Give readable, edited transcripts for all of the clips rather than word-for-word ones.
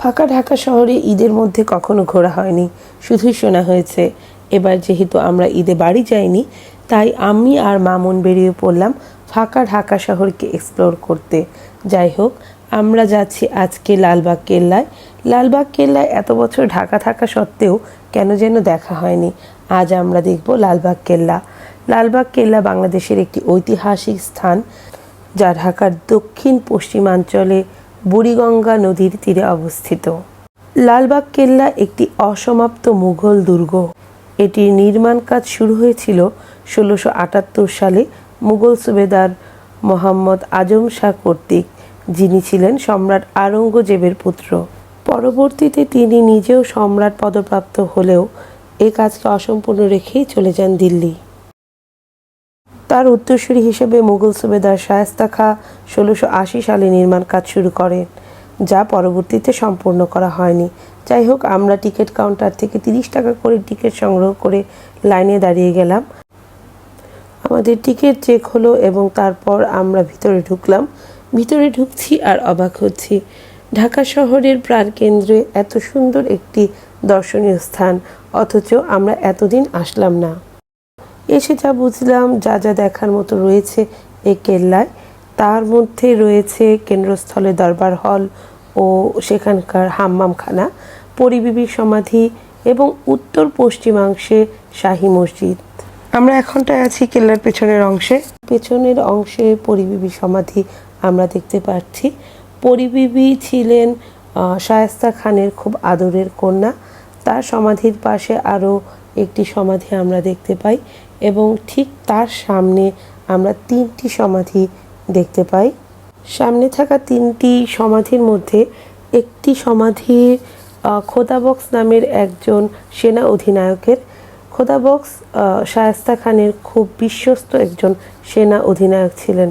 ফাঁকা ঢাকা শহরে ঈদের মধ্যে কখনো ঘোরা হয়নি, শুধুই শোনা হয়েছে। এবার যেহেতু আমরা ঈদে বাড়ি যাইনি, তাই আমি আর মামুন বেরিয়ে পড়লাম ফাঁকা ঢাকা শহরকে এক্সপ্লোর করতে। যাই হোক, আমরা যাচ্ছি আজকে লালবাগ কেল্লায়। লালবাগ কেল্লায় এত বছর ঢাকা থাকা সত্ত্বেও কেন যেন দেখা হয়নি। আজ আমরা দেখব লালবাগ কেল্লা। লালবাগ কেল্লা বাংলাদেশের একটি ঐতিহাসিক স্থান, যা ঢাকার দক্ষিণ পশ্চিমাঞ্চলে বুড়িগঙ্গা নদীর তীরে অবস্থিত। লালবাগ কেল্লা একটি অসমাপ্ত মুঘল দুর্গ। এটির নির্মাণ কাজ শুরু হয়েছিল 1678 সালে মুঘল সুবেদার মোহাম্মদ আজম শাহ কর্তৃক, যিনি ছিলেন সম্রাট আওরঙ্গজেবের পুত্র। পরবর্তীতে তিনি নিজেও সম্রাট পদপ্রাপ্ত হলেও এ কাজকে অসম্পূর্ণ রেখেই চলে যান দিল্লি। তার উত্তরসূরি হিসেবে মুঘল সুবেদার শায়েস্তা খাঁ 1680 সালে নির্মাণ কাজ শুরু করেন, যা পরবর্তীতে সম্পূর্ণ করা হয়নি। যাই হোক, আমরা টিকিট কাউন্টার থেকে 30 টাকা করে টিকিট সংগ্রহ করে লাইনে দাঁড়িয়ে গেলাম। আমাদের টিকিট চেক হলো এবং তারপর আমরা ভিতরে ঢুকলাম। ভিতরে ঢুকছি আর অবাক হচ্ছি, ঢাকা শহরের প্রাণকেন্দ্রে এত সুন্দর একটি দর্শনীয় স্থান, অথচ আমরা এতদিন আসলাম না। এসে যা বুঝলাম, যা যা দেখার মতো রয়েছে এই কেল্লায়, তার মধ্যে রয়েছে কেন্দ্রস্থলে দরবার হল ও সেখানকার হাম্মামখানা, পরিবিবির সমাধি এবং উত্তর পশ্চিমাংশে শাহী মসজিদ। আমরা এখনটায় আছি কেল্লার পেছনের অংশে। পেছনের অংশে পরিবিবির সমাধি আমরা দেখতে পাচ্ছি। পরিবিবি ছিলেন শায়েস্তা খানের খুব আদরের কন্যা। তার সমাধির পাশে আরও একটি সমাধি আমরা দেখতে পাই এবং ঠিক তার সামনে আমরা 3টি সমাধি দেখতে পাই। সামনে থাকা 3টি সমাধির মধ্যে একটি সমাধি খোদাবক্স নামের একজন সেনা অধিনায়কের। খোদাবক্স শায়েস্তা খানের খুব বিশ্বস্ত একজন সেনা অধিনায়ক ছিলেন।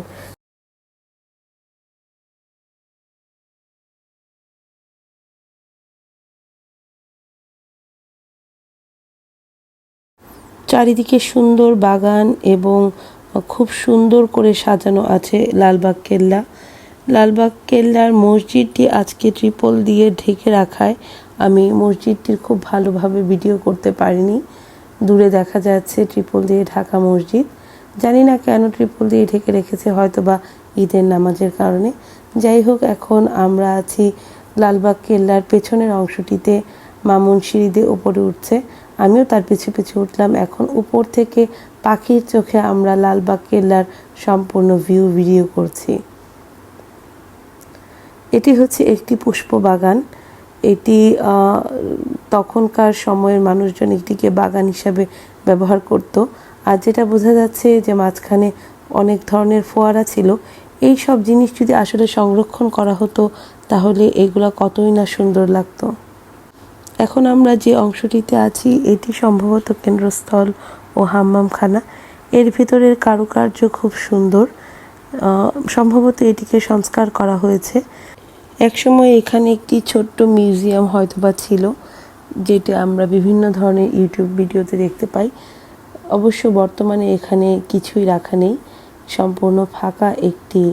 চারিদিকে সুন্দর বাগান এবং খুব সুন্দর করে সাজানো আছে লালবাগ কেল্লা। লালবাগ কেল্লার মসজিদটি আজকে ট্রিপল দিয়ে ঢেকে রাখায় আমি মসজিদটির খুব ভালোভাবে ভিডিও করতে পারিনি। দূরে দেখা যাচ্ছে ট্রিপল দিয়ে ঢাকা মসজিদ। জানি না কেন ট্রিপল দিয়ে ঢেকে রেখেছে, হয়তো বা ঈদের নামাজের কারণে। যাই হোক, এখন আমরা আছি লালবাগ কেল্লার পেছনের অংশটিতে। মামুন সিঁড়ি দিয়ে উপরে উঠছে, আমিও তার পিছু পিছু উঠলাম। এখন উপর থেকে পাখির চোখে আমরা লালবাগ কেল্লার সম্পূর্ণ ভিডিও করছি। এটি হচ্ছে একটি পুষ্প বাগান। এটি তখনকার সময়ের মানুষজন এটিকে বাগান হিসাবে ব্যবহার করত। আর যেটা বোঝা যাচ্ছে যে মাঝখানে অনেক ধরনের ফোয়ারা ছিল। এই সব জিনিস যদি আসলে সংরক্ষণ করা হতো, তাহলে এগুলো কতই না সুন্দর লাগতো। এখন আমরা যে অংশটিতে আছি, এটি সম্ভবত কেন্দ্রস্থল ও হাম্মামখানা। এর ভিতরের কারুকার্য খুব সুন্দর। সম্ভবত এটিকে সংস্কার করা হয়েছে। একসময় এখানে একটি ছোট্ট মিউজিয়াম হয়তোবা ছিল, যেটা আমরা বিভিন্ন ধরনের ইউটিউব ভিডিওতে দেখতে পাই। অবশ্য বর্তমানে এখানে কিছুই রাখা নেই, সম্পূর্ণ ফাঁকা একটি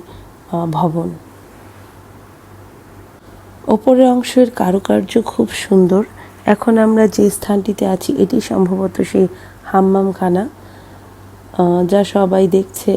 ভবন। ওপরের অংশের কারুকার্য খুব সুন্দর। এখন আমরা যে স্থানটিতে আছি, এটি সম্ভবত সেই হাম্মামখানা, যা সবাই দেখছে।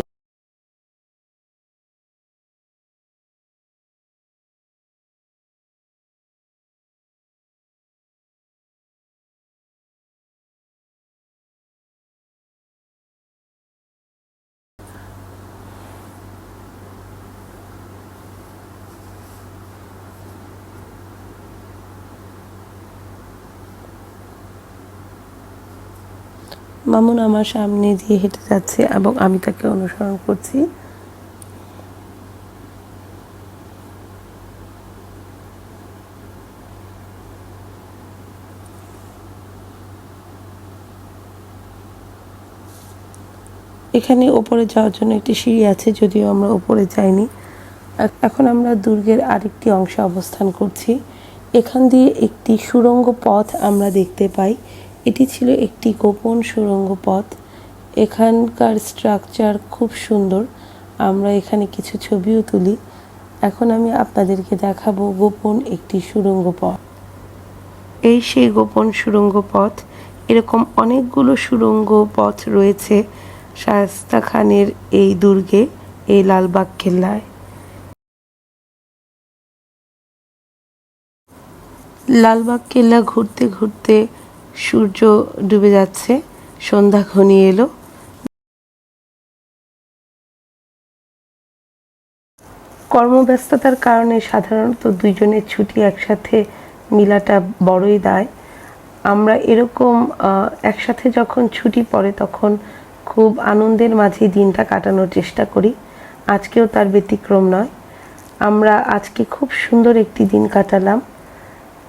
মামুন আমার সামনে দিয়ে হেঁটে যাচ্ছে এবং আমি তাকে অনুসরণ করছি। এখানে ওপরে যাওয়ার জন্য একটি সিঁড়ি আছে, যদিও আমরা উপরে যাইনি। এখন আমরা দুর্গের আরেকটি অংশে অবস্থান করছি। এখান দিয়ে একটি সুড়ঙ্গ পথ আমরা দেখতে পাই। এটি ছিল একটি গোপন সুড়ঙ্গ পথ। এখানকার স্ট্রাকচার খুব সুন্দর। আমরা এখানে কিছু ছবিও তুলি। এখন আমি আপনাদেরকে দেখাবো গোপন একটি সুড়ঙ্গ পথ। এই সেই গোপন সুড়ঙ্গ পথ। এরকম অনেকগুলো সুড়ঙ্গ পথ রয়েছে শায়েস্তা খানের এই দুর্গে, এই লালবাগ কেল্লায়। লালবাগ কেল্লা ঘুরতে ঘুরতে সূর্য ডুবে যাচ্ছে, সন্ধ্যা ঘনিয়ে এলো। কর্মব্যস্ততার কারণে সাধারণত দুইজনের ছুটি একসাথে মিলাটা বড়ই দায়। আমরা এরকম একসাথে যখন ছুটি পড়ে তখন খুব আনন্দের মাঝে দিনটা কাটানোর চেষ্টা করি। আজকেও তার ব্যতিক্রম নয়। আমরা আজকে খুব সুন্দর একটি দিন কাটালাম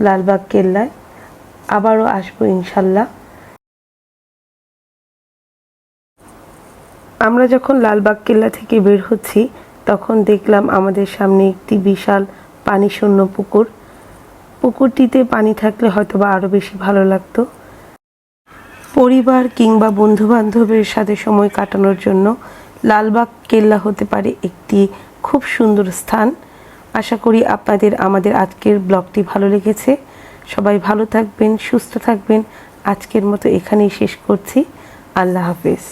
লালবাগ কেল্লায়। আবারও আসবো ইনশাল্লাহ। আমরা যখন লালবাগ কেল্লা থেকে বের হচ্ছি তখন দেখলাম আমাদের সামনে একটি বিশাল পানিশূন্য পুকুর। পুকুরটিতে পানি থাকলে হয়তোবা আরও বেশি ভালো লাগতো। পরিবার কিংবা বন্ধুবান্ধবের সাথে সময় কাটানোর জন্য লালবাগ কেল্লা হতে পারে একটি খুব সুন্দর স্থান। আশা করি আপনাদের আমাদের আজকের ব্লগটি ভালো লেগেছে। সবাই ভালো থাকবেন, সুস্থ থাকবেন। আজকের মতো এখানেই শেষ করছি। আল্লাহ হাফেজ।